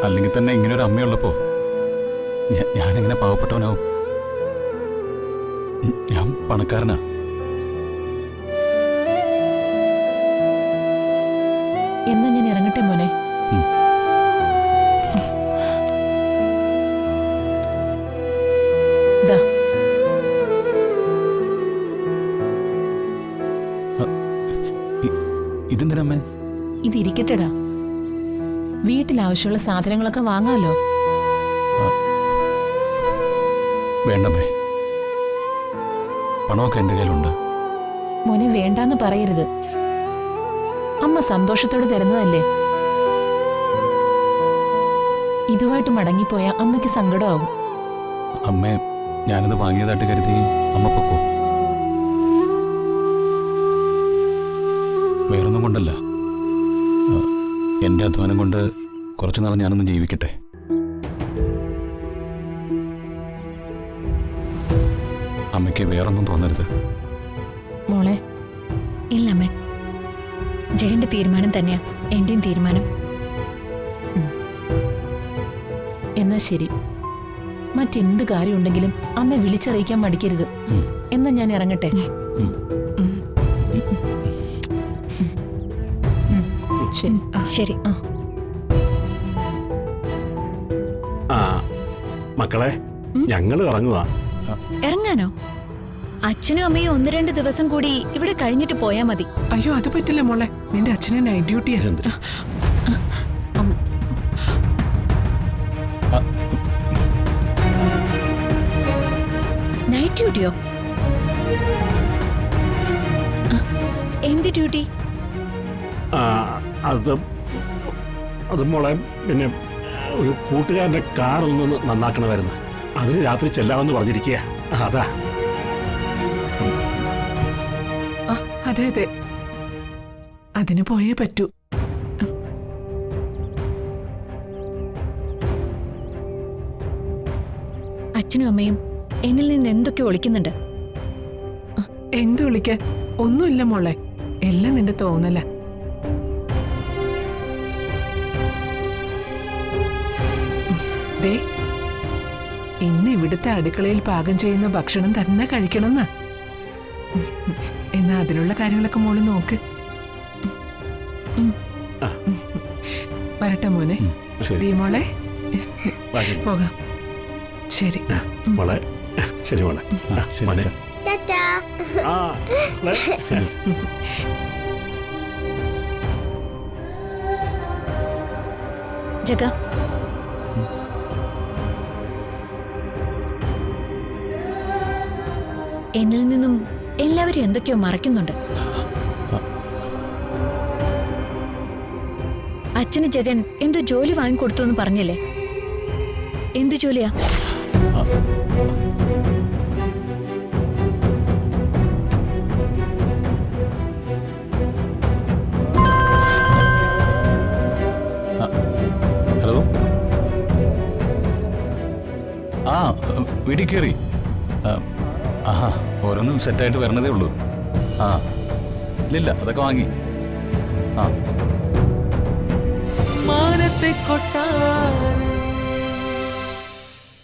അല്ലെങ്കിൽ തന്നെ ഇങ്ങനൊരു അമ്മയുള്ളപ്പോ ഞാനെങ്ങനെ പാവപ്പെട്ടവനാവും? ഞാൻ പണക്കാരനാ. എന്നാ ഞാൻ ഇറങ്ങട്ടെ മോനെ. ഇതെന്തിനമ്മേ? ഇതിരിക്കട്ടെടാ, വീട്ടിലാവശ്യമുള്ള സാധനങ്ങളൊക്കെ വാങ്ങാലോ. വേണ്ടമ്മേ, പണമൊക്കെ എന്റെ കയ്യിലുണ്ട്. മോനെ വേണ്ടാന്ന് പറയരുത്. അമ്മ സന്തോഷത്തോടെ തരുന്നതല്ലേ. ഇതുമായിട്ട് മടങ്ങിപ്പോയാ അമ്മയ്ക്ക് സങ്കടമാവും. അമ്മേ, ഞാനത് വാങ്ങിയതായിട്ട് കരുതി അമ്മ പൊക്കോ. വേറൊന്നും കൊണ്ടല്ല, എന്റെ അധ്വാനം കൊണ്ട് കുറച്ചു നാൾ ഞാനൊന്ന് ജീവിക്കട്ടെ. അമ്മയ്ക്ക് വേറൊന്നും തോന്നരുത്. മോളെ. ഇല്ലമ്മേ, ജയന്റെ തീരുമാനം തന്നെയാ എന്റെയും തീരുമാനം. എന്നാ ശരി, മറ്റെന്ത് കാര്യമുണ്ടെങ്കിലും അമ്മ വിളിച്ചറിയിക്കാൻ മടിക്കരുത്. എന്നാ ഞാൻ ഇറങ്ങട്ടെ. ശരി ശരി. മക്കളെ, ഞങ്ങൾ ഇറങ്ങുക. ഇറങ്ങാനോ? അച്ഛനും അമ്മയും 1-2 ദിവസം കൂടി ഇവിടെ കഴിഞ്ഞിട്ട് പോയാ മതി. അയ്യോ, അത് പറ്റില്ല മോളെ. നിന്റെ അച്ഛനെ നൈറ്റ് ഡ്യൂട്ടിയാ. നൈറ്റ് ഡ്യൂട്ടിയോ? എന്ത് ഡ്യൂട്ടി? അത് മോളെ, പിന്നെ ഒരു കൂട്ടുകാരന്റെ കാർ ഒന്ന് നന്നാക്കണമായിരുന്നു. അതിന് രാത്രി ചെല്ലാമെന്ന് പറഞ്ഞിരിക്കുക. അതാ. അതെ അതെ, അതിന് പോയേ പറ്റൂ. അച്ഛനും അമ്മയും എന്നിൽ നിന്ന് എന്തൊക്കെ ഒളിക്കുന്നുണ്ട്. എന്ത് വിളിക്കാൻ? ഒന്നുമില്ല മോളെ, എല്ലാം നിന്റെ തോന്നല. ദേ, ഇന്ന് ഇവിടുത്തെ അടുക്കളയിൽ പാകം ചെയ്യുന്ന ഭക്ഷണം തന്നെ കഴിക്കണമെന്നാ. എന്നാ അതിനുള്ള കാര്യങ്ങളൊക്കെ മോള് നോക്ക്. വരട്ടെ മോനെ. മോളെ, പോകാം. ശരി മോളെ. ശരി മോളെ. മോനെ. ജഗ, എന്നിൽ നിന്നും എല്ലാവരും എന്തൊക്കെയോ മറയ്ക്കുന്നുണ്ട്. അച്ഛന് ജഗൻ എന്തോ ജോലി വാങ്ങിക്കൊടുത്തു എന്ന് പറഞ്ഞില്ലേ? എന്ത് ജോലിയാ? ഹലോ. വീട്ടിൽ കയറി. ആഹാ, ഓരോന്നും സെറ്റായിട്ട് വരണതേ ഉള്ളൂ. ഇല്ല, അതൊക്കെ വാങ്ങി. മാനത്തെ കൊട്ടാ